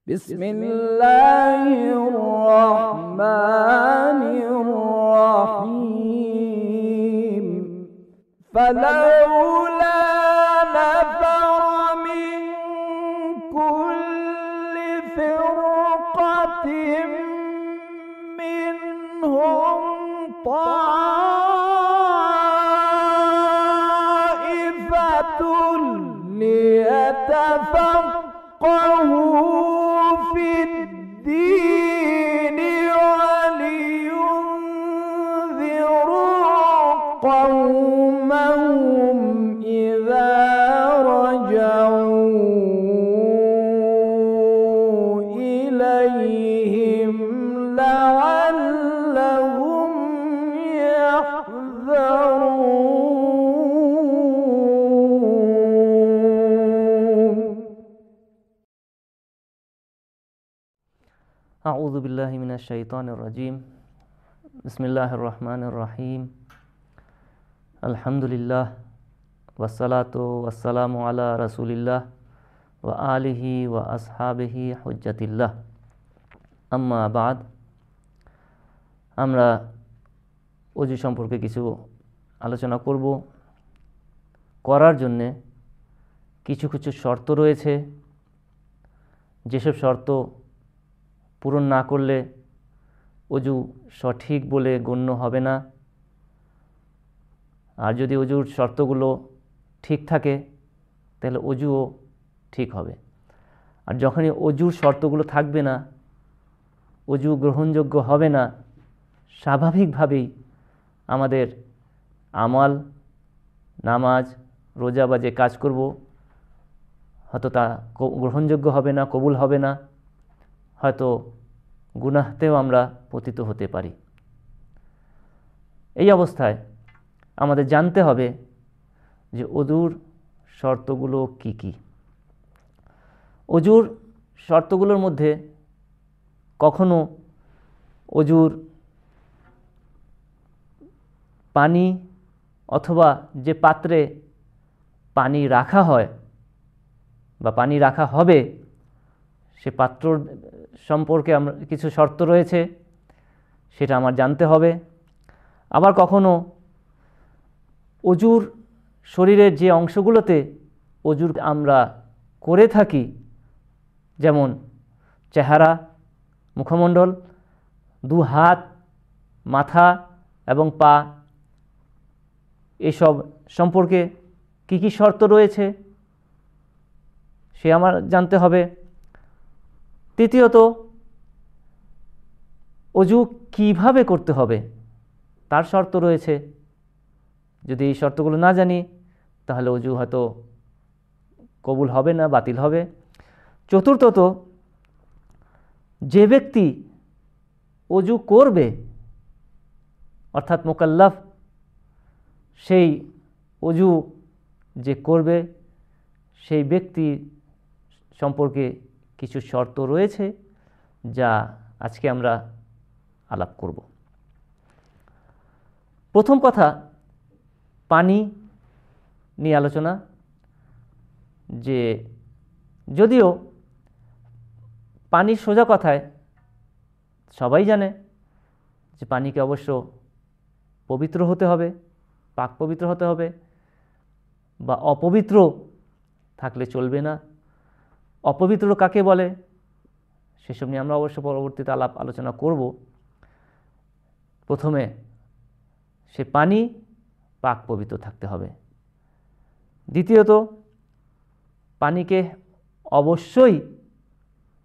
بسم الله الرحمن الرحيم فلولا نفر من كل فرقة منهم طائفة ليتفقهوا في الدين ولينذروا قومهم إذا رجعوا إليهم لعلهم يحذرون. أعوذ بالله من الشيطان الرجيم. بسم الله الرحمن الرحيم. الحمد لله والصلاة والسلام على رسول الله وآله وأصحابه حجة الله أما بعد। আমরা ওযু সম্পর্কে কিছু আলোচনা করব। করার জন্যে কিছু কিছু শর্ত রয়েছে, যেসব শর্ত পূরণ না করলে ওযু সঠিক বলে গণ্য হবে না। আর যদি ওযুর শর্তগুলো ঠিক থাকে তাহলে ওযুও ঠিক হবে। আর যখনই ওযুর শর্তগুলো থাকবে না, ওযু গ্রহণযোগ্য হবে না, স্বাভাবিকভাবেই আমাদের আমাল, নামাজ, রোজা বা যে কাজ করব হয়তো তা গ্রহণযোগ্য হবে না, কবুল হবে না, হয়তো গুনাহতেও আমরা পতিত হতে পারি। এই অবস্থায় আমাদের জানতে হবে যে ওযুর শর্তগুলো কি কি। ওযুর শর্তগুলোর মধ্যে কখনো ওযুর পানি অথবা যে পাত্রে পানি রাখা হয় বা পানি রাখা হবে সে পাত্রর সম্পর্কে আমরা কিছু শর্ত রয়েছে, সেটা আমার জানতে হবে। আবার কখনো ওযুর শরীরের যে অংশগুলোতে ওযুর আমরা করে থাকি, যেমন চেহারা, মুখমণ্ডল, দু হাত, মাথা এবং পা, এসব সম্পর্কে কি কি শর্ত রয়েছে সে আমার জানতে হবে। তৃতীয়ত, ওযু কিভাবে করতে হবে তার শর্ত রয়েছে। যদি এই শর্তগুলো না জানি তাহলে ওযু হয়তো কবুল হবে না, বাতিল হবে। চতুর্থত, যে ব্যক্তি ওযু করবে অর্থাৎ মুকাল্লাফ, সেই ওযু যে করবে সেই ব্যক্তি সম্পর্কে কিছু শর্ত রয়েছে যা আজকে আমরা আলাপ করব। প্রথম কথা, পানি নিয়ে আলোচনা। যে যদিও পানির সোজা কথায় সবাই জানে যে পানিকে অবশ্য পবিত্র হতে হবে, পাক পবিত্র হতে হবে, বা অপবিত্র থাকলে চলবে না। অপবিত্র কাকে বলে সেসব নিয়ে আমরা অবশ্য পরবর্তীতে আলোচনা করব। প্রথমে সে পানি পাক পবিত্র থাকতে হবে। দ্বিতীয়ত, পানিকে অবশ্যই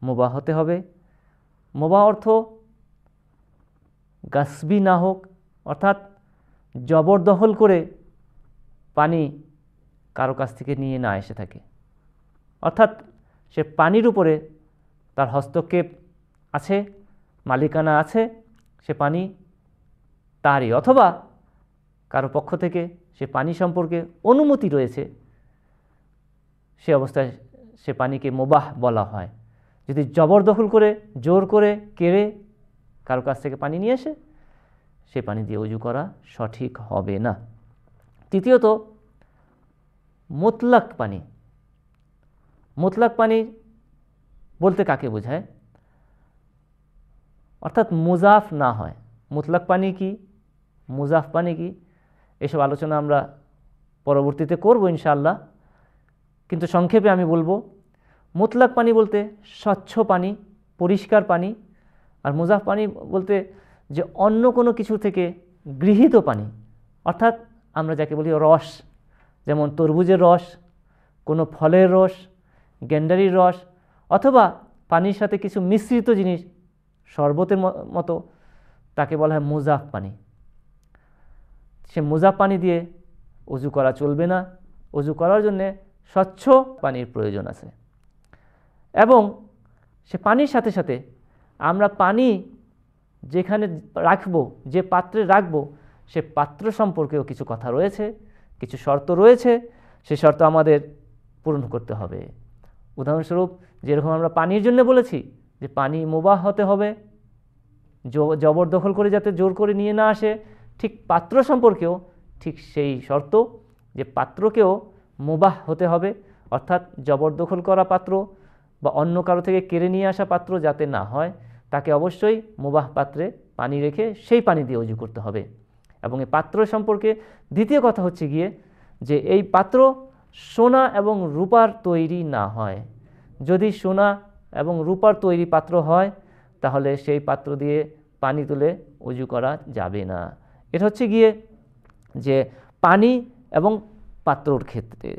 মুবাহ হতে হবে। মুবাহ অর্থ গাসবি না হোক, অর্থাৎ জবরদখল করে পানি কারো কাছ থেকে নিয়ে না এসে থাকে, অর্থাৎ সে পানির উপরে তার হস্তক্ষেপ আছে, মালিকানা আছে, সে পানি তারই, অথবা কারো পক্ষ থেকে সে পানি সম্পর্কে অনুমতি রয়েছে, সে অবস্থায় সে পানিকে মুবাহ বলা হয়। যদি জবরদখল করে, জোর করে, কেড়ে কারো কাছ থেকে পানি নিয়ে আসে, সে পানি দিয়ে ওযু করা সঠিক হবে না। তৃতীয়ত, মুতলাক পানি। মুতলাক পানি বলতে কাকে বোঝায়, অর্থাৎ মুজাফ না হয়। মুতলাক পানি কি, মুজাফ পানি কি, এসব আলোচনা আমরা পরবর্তীতে করব ইনশাআল্লাহ। কিন্তু সংক্ষেপে আমি বলবো, মুতলাক পানি বলতে স্বচ্ছ পানি, পরিষ্কার পানি, আর মুজাফ পানি বলতে যে অন্য কোনো কিছু থেকে গৃহীত পানি, অর্থাৎ আমরা যাকে বলি রস, যেমন তরমুজের রস, কোনো ফলের রস, গেন্ডারির রস, অথবা পানির সাথে কিছু মিশ্রিত জিনিস, শরবতের মতো, তাকে বলা হয় মুজাফ পানি। সে মুজাফ পানি দিয়ে অজু করা চলবে না। অজু করার জন্যে স্বচ্ছ পানির প্রয়োজন আছে। এবং সে পানির সাথে সাথে আমরা পানি যেখানে রাখবো, যে পাত্রে রাখবো, সে পাত্র সম্পর্কেও কিছু কথা রয়েছে, কিছু শর্ত রয়েছে। সে শর্ত আমাদের পূরণ করতে হবে। উদাহরণস্বরূপ, যেরকম আমরা পানির জন্য বলেছি যে পানি মুবাহ হতে হবে, জবরদখল করে যাতে জোর করে নিয়ে না আসে, ঠিক পাত্র সম্পর্কেও ঠিক সেই শর্ত যে পাত্রকেও মুবাহ হতে হবে, অর্থাৎ জবরদখল করা পাত্র বা অন্য কারো থেকে কেড়ে নিয়ে আসা পাত্র যাতে না হয়, তাকে অবশ্যই মুবাহ পাত্রে পানি রেখে সেই পানি দিয়ে অজু করতে হবে। এবং এই পাত্র সম্পর্কে দ্বিতীয় কথা হচ্ছে গিয়ে যে এই পাত্র সোনা এবং রূপার তৈরি না হয়। যদি সোনা এবং রূপার তৈরি পাত্র হয় তাহলে সেই পাত্র দিয়ে পানি তুলে অজু করা যাবে না। এটা হচ্ছে গিয়ে যে পানি এবং পাত্রর ক্ষেত্রে।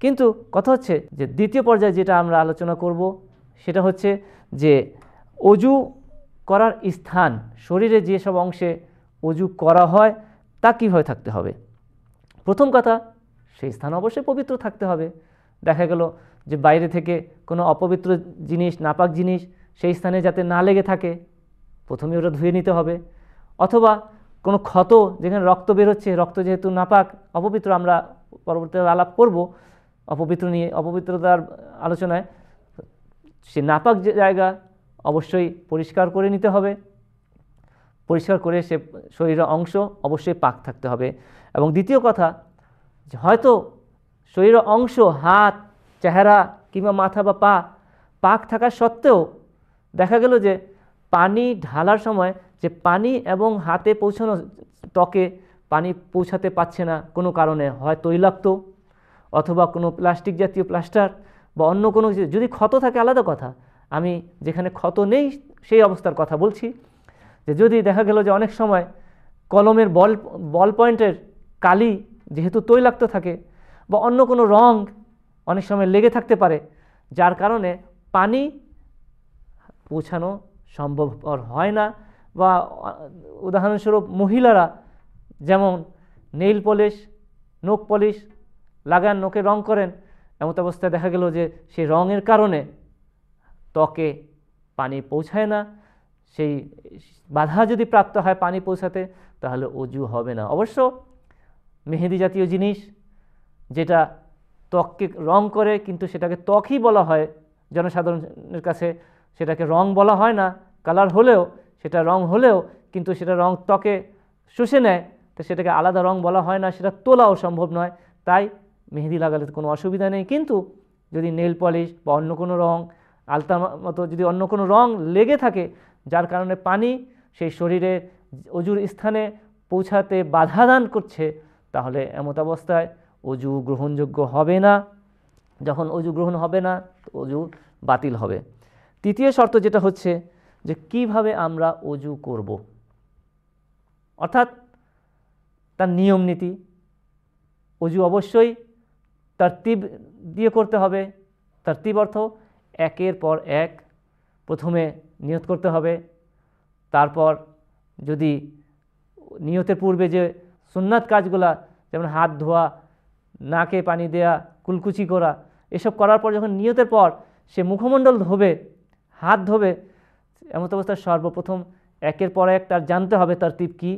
কিন্তু কথা হচ্ছে যে দ্বিতীয় পর্যায়ে যেটা আমরা আলোচনা করব সেটা হচ্ছে যে অজু করার স্থান, শরীরে যেসব অংশে অজু করা হয় তা কীভাবে থাকতে হবে। প্রথম কথা, সেই স্থান অবশ্যই পবিত্র থাকতে হবে। দেখা গেল যে বাইরে থেকে কোনো অপবিত্র জিনিস, নাপাক জিনিস সেই স্থানে যাতে না লেগে থাকে, প্রথমে ওটা ধুয়ে নিতে হবে। অথবা কোনো ক্ষত, যেখানে রক্ত বেরোচ্ছে, রক্ত যেহেতু নাপাক, অপবিত্র, আমরা পরবর্তীতে আলাপ করব অপবিত্র নিয়ে, অপবিত্রতার আলোচনায়, সে নাপাক জায়গা অবশ্যই পরিষ্কার করে নিতে হবে। পরিষ্কার করে সে শরীরের অংশ অবশ্যই পাক থাকতে হবে। এবং দ্বিতীয় কথা, যে হয়তো শরীরের অংশ, হাত, চেহারা কিংবা মাথা বা পা পাক থাকা সত্ত্বেও দেখা গেল যে পানি ঢালার সময় যে পানি এবং হাতে পৌঁছানো, ত্বকে পানি পৌঁছাতে পারছে না কোনো কারণে, হয় তৈলাক্ত অথবা কোনো প্লাস্টিক জাতীয় প্লাস্টার বা অন্য কোনো কিছু। যদি ক্ষত থাকে আলাদা কথা, আমি যেখানে ক্ষত নেই সেই অবস্থার কথা বলছি। যে যদি দেখা গেল যে অনেক সময় কলমের বল পয়েন্টের কালি যেহেতু তৈলাক্ত থাকে বা অন্য কোনো রং অনেক সময় লেগে থাকতে পারে, যার কারণে পানি পৌঁছানো সম্ভবপর হয় না। বা উদাহরণস্বরূপ মহিলারা যেমন নেইল পলিশ, নখ পলিশ লাগান, নখে রং করেন, এমত অবস্থায় দেখা গেল যে সেই রঙের কারণে ত্বকে পানি পৌঁছায় না। সেই বাধা যদি প্রাপ্ত হয় পানি পৌঁছাতে, তাহলে অজু হবে না। অবশ্য মেহেদি জাতীয় জিনিস যেটা ত্বককে রং করে, কিন্তু সেটাকে ত্বকই বলা হয় জনসাধারণের কাছে, সেটাকে রং বলা হয় না। কালার হলেও, সেটা রং হলেও কিন্তু সেটা রং ত্বকে শুষে নেয়, তো সেটাকে আলাদা রং বলা হয় না, সেটা তোলাও সম্ভব নয়। তাই মেহেদি লাগালে কোনো অসুবিধা নেই। কিন্তু যদি নেল পলিশ বা অন্য কোনো রং, আলতা মতো যদি অন্য কোনো রং লেগে থাকে, যার কারণে পানি সেই শরীরে অজুর স্থানে পৌঁছাতে বাধা দান করছে, তাহলে এমত অবস্থায় অজু গ্রহণযোগ্য হবে না। যখন অজু গ্রহণ হবে না, অজু বাতিল হবে। তৃতীয় শর্ত যেটা হচ্ছে যে কিভাবে আমরা অজু করব, অর্থাৎ তার নিয়ম নীতি। অজু অবশ্যই তারতিব দিয়ে করতে হবে। তারতিব অর্থ একের পর এক, প্রথমে নিয়ত করতে হবে। তারপর যদি নিয়তের পূর্বে যে সুন্নাত কাজগুলা, যেমন হাত ধোয়া, নাকে পানি দেয়া, কুলকুচি করা, এসব করার পর যখন নিয়তের পর সে মুখমণ্ডল ধোবে, হাত ধোবে, এমত অবস্থায় সর্বপ্রথম একের পর এক তার জানতে হবে তারতিব কী,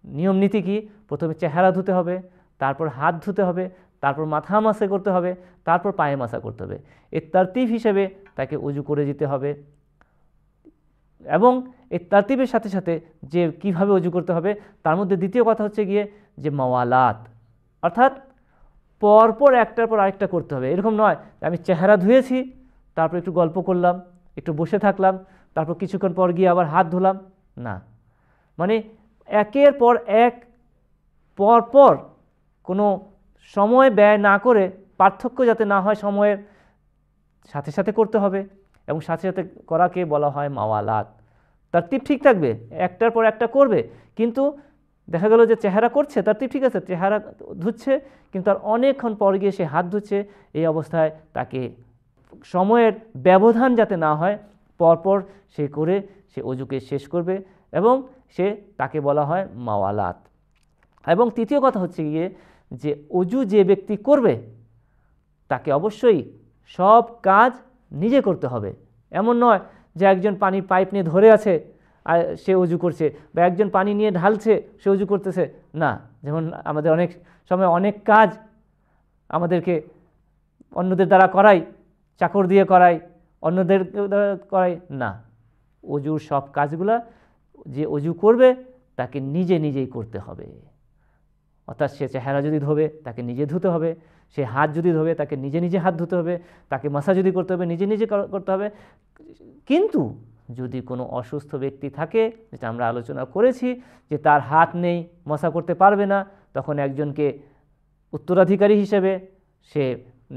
নিয়ম নীতি কী। প্রথমে চেহারা ধুতে হবে, তারপর হাত ধুতে হবে, তারপর মাথা মাসা করতে হবে, তারপর পায়ে মাসা করতে হবে। এর তারতিব হিসেবে তাকে উজু করে যেতে হবে। এবং এই তারতিবের সাথে সাথে যে কিভাবে উজু করতে হবে তার মধ্যে দ্বিতীয় কথা হচ্ছে গিয়ে যে মাওয়ালাত, অর্থাৎ পরপর একটার পর আরেকটা করতে হবে। এরকম নয় আমি চেহারা ধুয়েছি, তারপর একটু গল্প করলাম, একটু বসে থাকলাম, তারপর কিছুক্ষণ পর গিয়ে আবার হাত ধুলাম, না। মানে একের পর এক পরপর কোনো সময় ব্যয় না করে, পার্থক্য যাতে না হয় সময়ের সাথে সাথে করতে হবে, এবং সাথে সাথে করাকে বলা হয় মাওয়ালাত। তারতিব ঠিক থাকবে, একটার পর একটা করবে, কিন্তু দেখা গেল যে চেহারা করছে, তারতিব ঠিক আছে, চেহারা ধুচ্ছে, কিন্তু তার অনেকক্ষণ পর গিয়ে সে হাত ধুচ্ছে। এই অবস্থায় তাকে সময়ের ব্যবধান যাতে না হয়, পরপর সে করে সে অজুকে শেষ করবে, এবং তাকে বলা হয় মাওয়ালাত। এবং তৃতীয় কথা হচ্ছে গিয়ে যে অজু যে ব্যক্তি করবে তাকে অবশ্যই সব কাজ নিজে করতে হবে। এমন নয় যে একজন পানির পাইপ নিয়ে ধরে আছে আর সে অজু করছে, বা একজন পানি নিয়ে ঢালছে সে অজু করতেছে, না। যেমন আমাদের অনেক সময় অনেক কাজ আমাদেরকে অন্যদের দ্বারা করাই, চাকর দিয়ে করাই, অন্যদের দ্বারা করাই, না। অজুর সব কাজগুলা যে অজু করবে তাকে নিজে নিজেই করতে হবে। অর্থাৎ সে চেহারা যদি ধোবে তাকে নিজে ধুতে হবে, সে হাত যদি ধোবে তাকে নিজে নিজে হাত ধুতে হবে, তাকে মাসা যদি করতে হবে নিজে নিজে করতে হবে। কিন্তু যদি কোনো অসুস্থ ব্যক্তি থাকে, যেটা আমরা আলোচনা করেছি যে তার হাত নেই, মাসা করতে পারবে না, তখন একজনকে উত্তরাধিকারী হিসেবে সে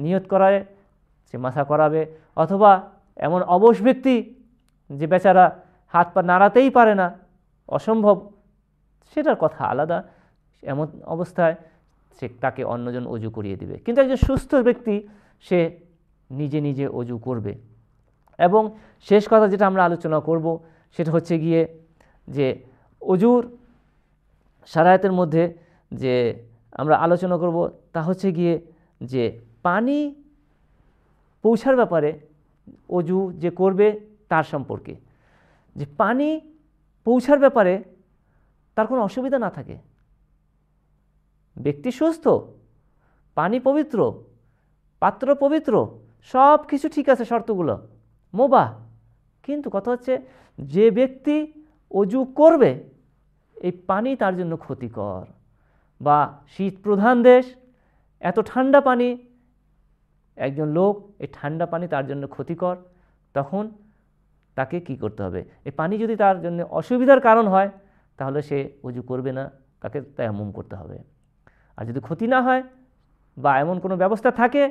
নিয়ত করায়, সে মাসা করাবে। অথবা এমন অবশ ব্যক্তি যে বেচারা হাত পা নাড়াতেই পারে না, অসম্ভব, সেটার কথা আলাদা। এমন অবস্থায় তাকে অন্যজন অজু করিয়ে দিবে। কিন্তু একজন সুস্থ ব্যক্তি সে নিজে নিজে অজু করবে। এবং শেষ কথা যেটা আমরা আলোচনা করব সেটা হচ্ছে গিয়ে যে অজুর শারায়াতের মধ্যে যে আমরা আলোচনা করব তা হচ্ছে গিয়ে যে পানি পৌঁছার ব্যাপারে অজু যে করবে তার সম্পর্কে, যে পানি পৌঁছার ব্যাপারে তার কোনো অসুবিধা না থাকে, ব্যক্তি সুস্থ, পানি পবিত্র, পাত্র পবিত্র, সব কিছু ঠিক আছে, শর্তগুলো মুবাহ। কিন্তু কথা হচ্ছে যে ব্যক্তি অজু করবে এই পানি তার জন্য ক্ষতিকর, বা শীত প্রধান দেশ, এত ঠান্ডা পানি, একজন লোক এই ঠান্ডা পানি তার জন্য ক্ষতিকর, তখন তাকে কি করতে হবে? এই পানি যদি তার জন্য অসুবিধার কারণ হয় তাহলে সে অজু করবে না, তাকে তায়াম্মুম করতে হবে। আর যদি ক্ষতি না হয় বা এমন কোনো ব্যবস্থা থাকে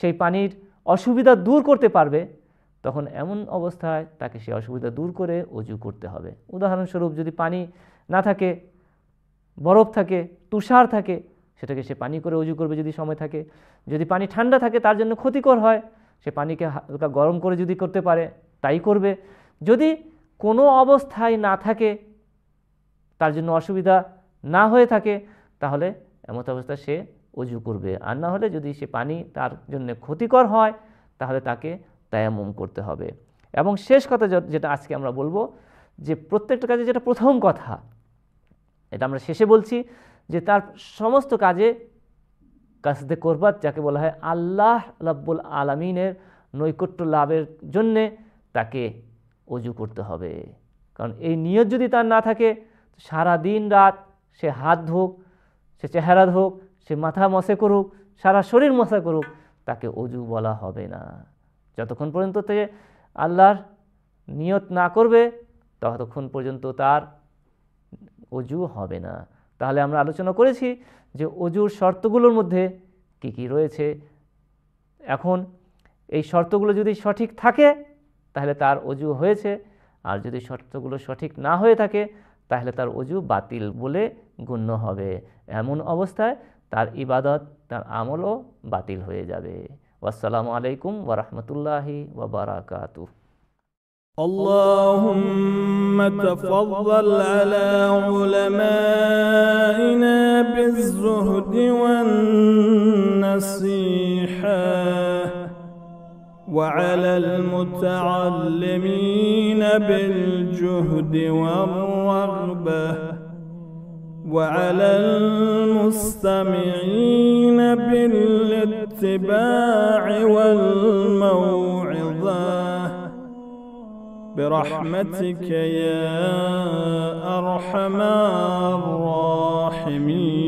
সেই পানির অসুবিধা দূর করতে পারবে, তখন এমন অবস্থায় তাকে সেই অসুবিধা দূর করে অজু করতে হবে। উদাহরণস্বরূপ যদি পানি না থাকে, বরফ থাকে, তুষার থাকে, সেটাকে সে পানি করে অজু করবে যদি সময় থাকে। যদি পানি ঠান্ডা থাকে, তার জন্য ক্ষতিকর হয়, সে পানিকে হালকা গরম করে যদি করতে পারে তাই করবে। যদি কোনো অবস্থায় না থাকে, তার জন্য অসুবিধা না হয়ে থাকে, তাহলে এমত অবস্থায় সে অজু করবে। আর না হলে যদি সে পানি তার জন্য ক্ষতিকর হয় তাহলে তাকে তায়াম্মুম করতে হবে। এবং শেষ কথা যেটা আজকে আমরা বলবো, যে প্রত্যেকটা কাজে যেটা প্রথম কথা, এটা আমরা শেষে বলছি, যে তার সমস্ত কাজে কাসদে কোরবাত যাকে বলা হয়, আল্লাহ রাব্বুল আলামিনের নৈকট্য লাভের জন্যে তাকে অজু করতে হবে। কারণ এই নিয়ত যদি তার না থাকে, সারা দিন রাত সে হাত ধোক, সে চেহারা ধোক, সে মাথা মসে করুক, সারা শরীর মশা করুক, তাকে অজু বলা হবে না। যতক্ষণ পর্যন্ত সে আল্লাহর নিয়ত না করবে ততক্ষণ পর্যন্ত তার অজু হবে না। তাহলে আমরা আলোচনা করেছি যে অজুর শর্তগুলোর মধ্যে কি কি রয়েছে। এখন এই শর্তগুলো যদি সঠিক থাকে তাহলে তার অজু হয়েছে, আর যদি শর্তগুলো সঠিক না হয়ে থাকে তাহলে তার অজু বাতিল বলে গণ্য হবে। এমন অবস্থায় তার ইবাদত, তার আমলও বাতিল হয়ে যাবে। আসসালামু আলাইকুম ওয়া রাহমাতুল্লাহি ওয়া বারাকাতুহু। اللهم تفضل على علمائنا بالزهد والنصيحة، وعلى المتعلمين بالجهد والرغبة، وعلى المستمعين بالاتباع والموعظة برحمتك يا أرحم الراحمين.